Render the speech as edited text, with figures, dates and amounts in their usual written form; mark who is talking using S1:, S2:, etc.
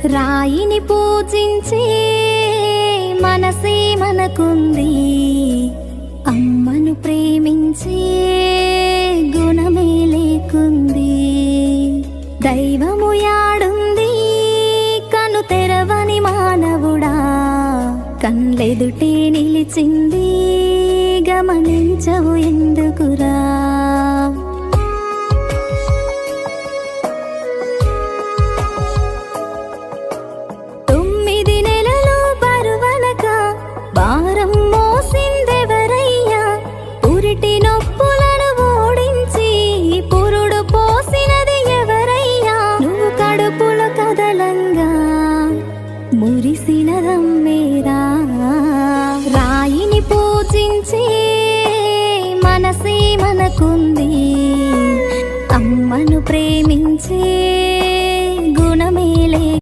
S1: రాయిని పూజించే మనసే మనకుంది, అమ్మను ప్రేమించే గుణమే లేకుంది. దైవము యాడుంది కను తెరవని మానవుడా, కన్లెదుటే నిలిచింది గమనించవు ఎందుకురా. భారం మోసిందెవరయ్యా, పురిటి నొప్పులను ఓడించి పురుడు పోసినది ఎవరయ్యా. నువ్వు కడుపులో కదలంగా మురిసినదమ్మేరా. రాయిని పూజించే మనసే మనకుంది,